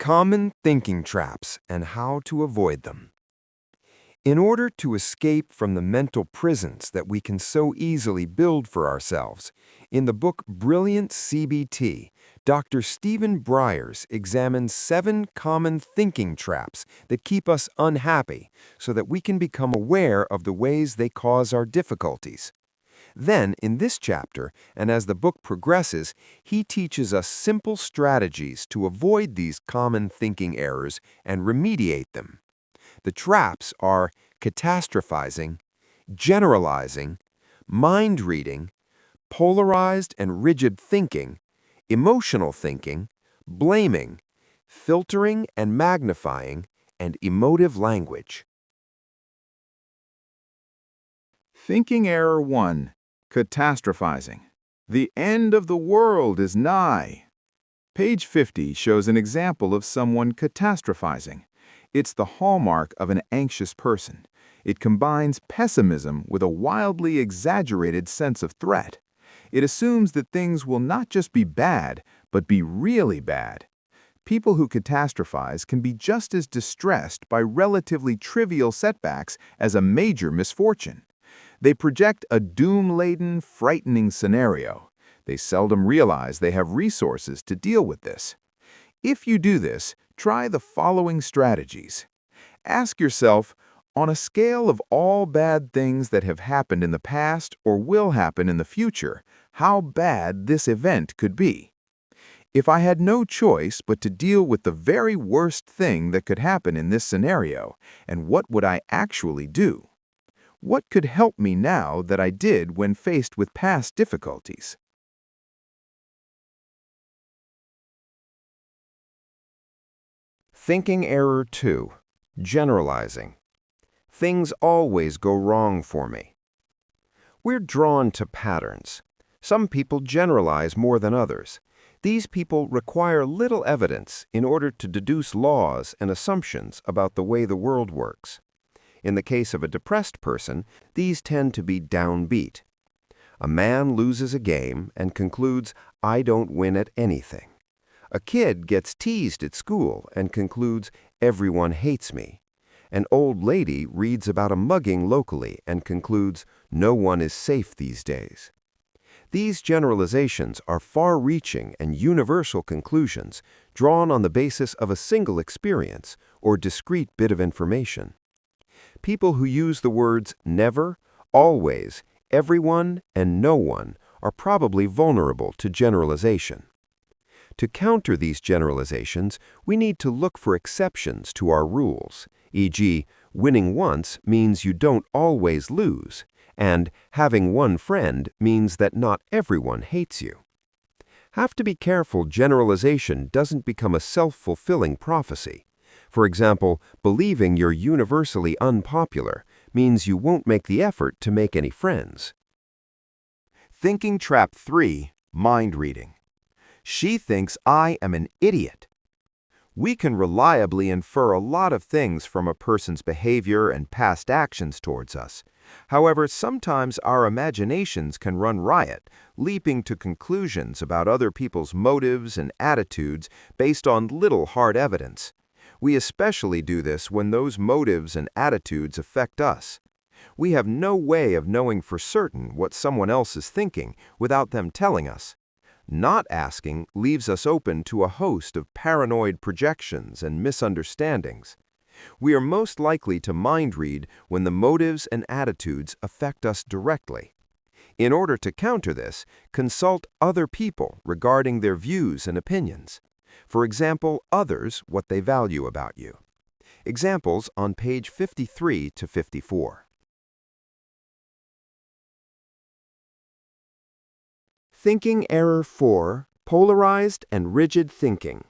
Common thinking traps and how to avoid them. In order to escape from the mental prisons that we can so easily build for ourselves, in the book Brilliant CBT, Dr. Stephen Breyers examines 7 common thinking traps that keep us unhappy so that we can become aware of the ways they cause our difficulties. Then, in this chapter, and as the book progresses, he teaches us simple strategies to avoid these common thinking errors and remediate them. The traps are catastrophizing, generalizing, mind reading, polarized and rigid thinking, emotional thinking, blaming, filtering and magnifying, and emotive language. Thinking Error 1. Catastrophizing. The end of the world is nigh. Page 50 shows an example of someone catastrophizing. It's the hallmark of an anxious person. It combines pessimism with a wildly exaggerated sense of threat. It assumes that things will not just be bad, but be really bad. People who catastrophize can be just as distressed by relatively trivial setbacks as a major misfortune. They project a doom-laden, frightening scenario. They seldom realize they have resources to deal with this. If you do this, try the following strategies. Ask yourself, on a scale of all bad things that have happened in the past or will happen in the future, how bad this event could be. If I had no choice but to deal with the very worst thing that could happen in this scenario, and what would I actually do? What could help me now that I did when faced with past difficulties? Thinking Error 2. Generalizing. Things always go wrong for me. We're drawn to patterns. Some people generalize more than others. These people require little evidence in order to deduce laws and assumptions about the way the world works. In the case of a depressed person, these tend to be downbeat. A man loses a game and concludes, "I don't win at anything." A kid gets teased at school and concludes, "Everyone hates me." An old lady reads about a mugging locally and concludes, "No one is safe these days." These generalizations are far-reaching and universal conclusions drawn on the basis of a single experience or discrete bit of information. People who use the words never, always, everyone, and no one are probably vulnerable to generalization. To counter these generalizations, we need to look for exceptions to our rules, e.g., winning once means you don't always lose, and having one friend means that not everyone hates you. Have to be careful generalization doesn't become a self-fulfilling prophecy. For example, believing you're universally unpopular means you won't make the effort to make any friends. Thinking Trap 3. Mind reading. She thinks I am an idiot. We can reliably infer a lot of things from a person's behavior and past actions towards us. However, sometimes our imaginations can run riot, leaping to conclusions about other people's motives and attitudes based on little hard evidence. We especially do this when those motives and attitudes affect us. We have no way of knowing for certain what someone else is thinking without them telling us. Not asking leaves us open to a host of paranoid projections and misunderstandings. We are most likely to mind read when the motives and attitudes affect us directly. In order to counter this, consult other people regarding their views and opinions. For example, others what they value about you. Examples on page 53 to 54. Thinking Error 4. Polarized and rigid thinking.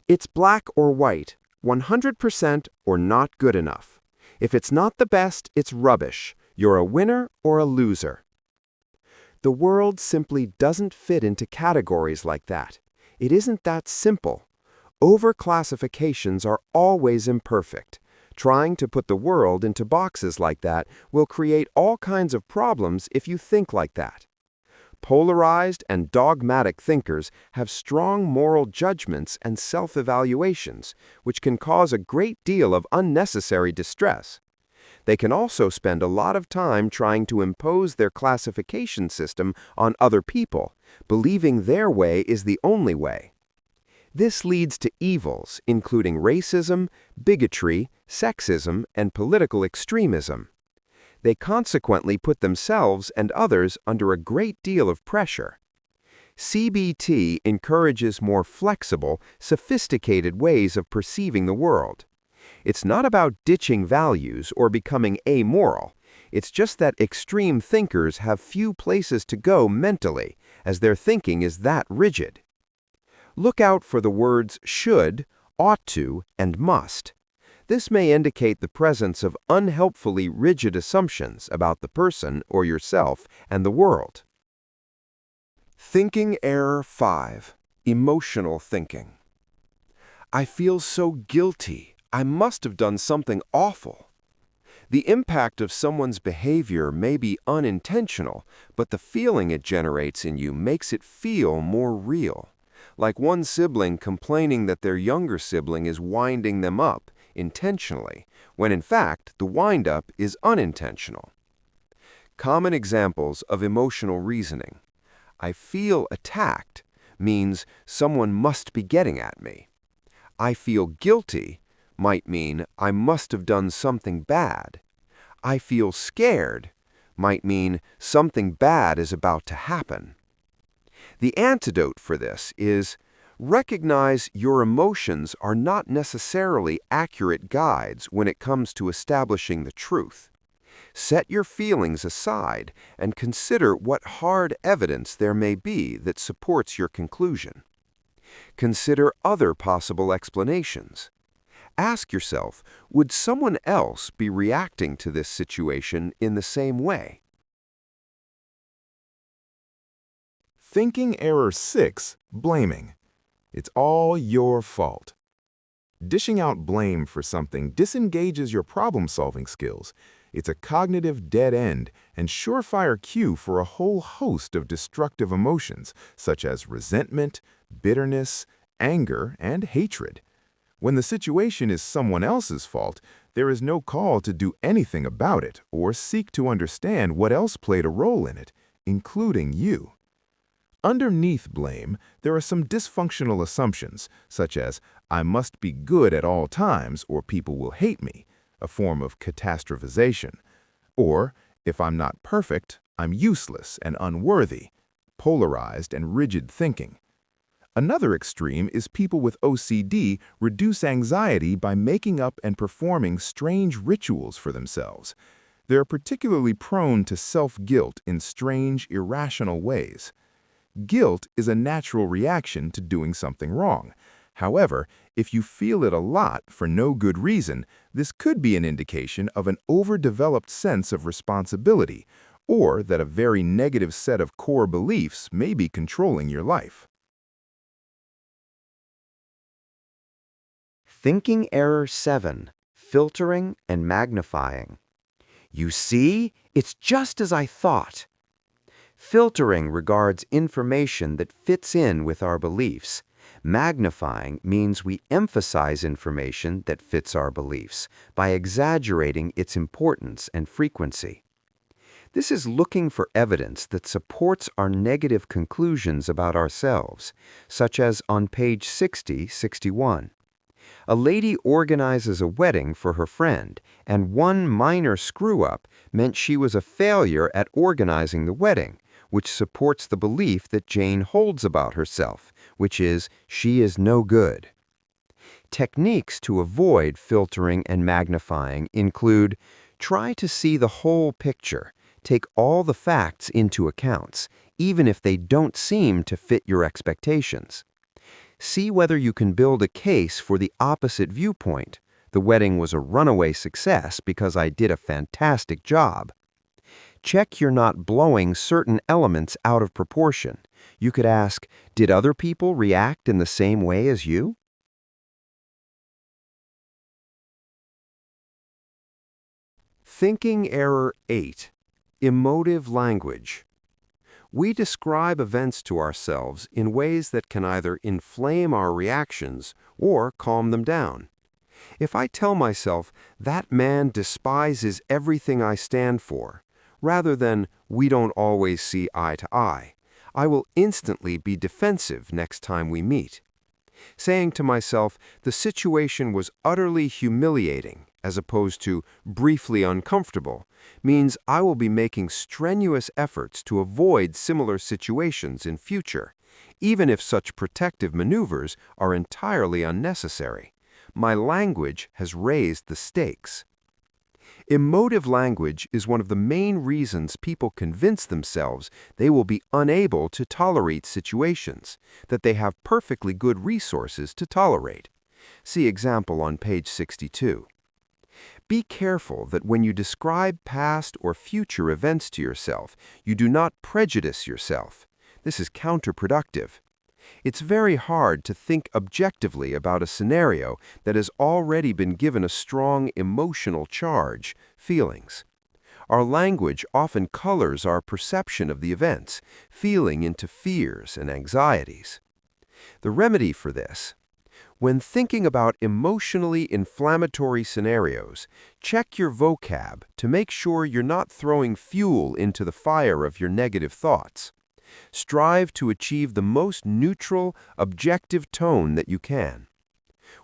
It's black or white, 100% or not good enough. If it's not the best, it's rubbish. You're a winner or a loser. The world simply doesn't fit into categories like that. It isn't that simple. Overclassifications are always imperfect. Trying to put the world into boxes like that will create all kinds of problems if you think like that. Polarized and dogmatic thinkers have strong moral judgments and self-evaluations, which can cause a great deal of unnecessary distress. They can also spend a lot of time trying to impose their classification system on other people, believing their way is the only way. This leads to evils including racism, bigotry, sexism, and political extremism. They consequently put themselves and others under a great deal of pressure. CBT encourages more flexible, sophisticated ways of perceiving the world. It's not about ditching values or becoming amoral. It's just that extreme thinkers have few places to go mentally, as their thinking is that rigid. Look out for the words should, ought to, and must. This may indicate the presence of unhelpfully rigid assumptions about the person or yourself and the world. Thinking Error 5. Emotional Thinking. I feel so guilty. I must have done something awful. The impact of someone's behavior may be unintentional, but the feeling it generates in you makes it feel more real. Like one sibling complaining that their younger sibling is winding them up intentionally, when in fact the wind-up is unintentional. Common examples of emotional reasoning. I feel attacked means someone must be getting at me. I feel guilty might mean I must have done something bad. I feel scared might mean something bad is about to happen. The antidote for this is recognize your emotions are not necessarily accurate guides when it comes to establishing the truth. Set your feelings aside and consider what hard evidence there may be that supports your conclusion. Consider other possible explanations. Ask yourself, would someone else be reacting to this situation in the same way? Thinking Error 6, Blaming. It's all your fault. Dishing out blame for something disengages your problem-solving skills. It's a cognitive dead end and surefire cue for a whole host of destructive emotions, such as resentment, bitterness, anger, and hatred. When the situation is someone else's fault, there is no call to do anything about it or seek to understand what else played a role in it, including you. Underneath blame, there are some dysfunctional assumptions, such as, I must be good at all times or people will hate me, a form of Catastrphising, or, if I'm not perfect, I'm useless and unworthy, polarized and rigid thinking. Another extreme is people with OCD reduce anxiety by making up and performing strange rituals for themselves. They're particularly prone to self-guilt in strange, irrational ways. Guilt is a natural reaction to doing something wrong. However, if you feel it a lot for no good reason, this could be an indication of an overdeveloped sense of responsibility, or that a very negative set of core beliefs may be controlling your life. Thinking Error 7. Filtering and Magnifying. You see, it's just as I thought. Filtering regards information that fits in with our beliefs. Magnifying means we emphasize information that fits our beliefs by exaggerating its importance and frequency. This is looking for evidence that supports our negative conclusions about ourselves, such as on page 60-61. A lady organizes a wedding for her friend, and one minor screw-up meant she was a failure at organizing the wedding, which supports the belief that Jane holds about herself, which is, she is no good. Techniques to avoid filtering and magnifying include, try to see the whole picture, take all the facts into account, even if they don't seem to fit your expectations. See whether you can build a case for the opposite viewpoint. The wedding was a runaway success because I did a fantastic job. Check you're not blowing certain elements out of proportion. You could ask, did other people react in the same way as you? Thinking Error 8. Emotive Language. We describe events to ourselves in ways that can either inflame our reactions or calm them down. If I tell myself, that man despises everything I stand for, rather than we don't always see eye to eye, I will instantly be defensive next time we meet. Saying to myself, the situation was utterly humiliating, as opposed to briefly uncomfortable, means I will be making strenuous efforts to avoid similar situations in future, even if such protective maneuvers are entirely unnecessary. My language has raised the stakes. Emotive language is one of the main reasons people convince themselves they will be unable to tolerate situations that they have perfectly good resources to tolerate. See example on page 62. Be careful that when you describe past or future events to yourself, you do not prejudice yourself. This is counterproductive. It's very hard to think objectively about a scenario that has already been given a strong emotional charge, feelings. Our language often colors our perception of the events, feeling into fears and anxieties. The remedy for this: when thinking about emotionally inflammatory scenarios, check your vocab to make sure you're not throwing fuel into the fire of your negative thoughts. Strive to achieve the most neutral, objective tone that you can.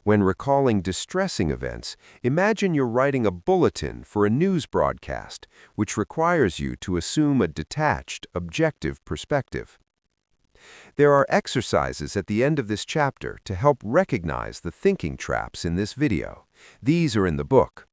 When recalling distressing events, imagine you're writing a bulletin for a news broadcast, which requires you to assume a detached, objective perspective. There are exercises at the end of this chapter to help recognize the thinking traps in this video. These are in the book.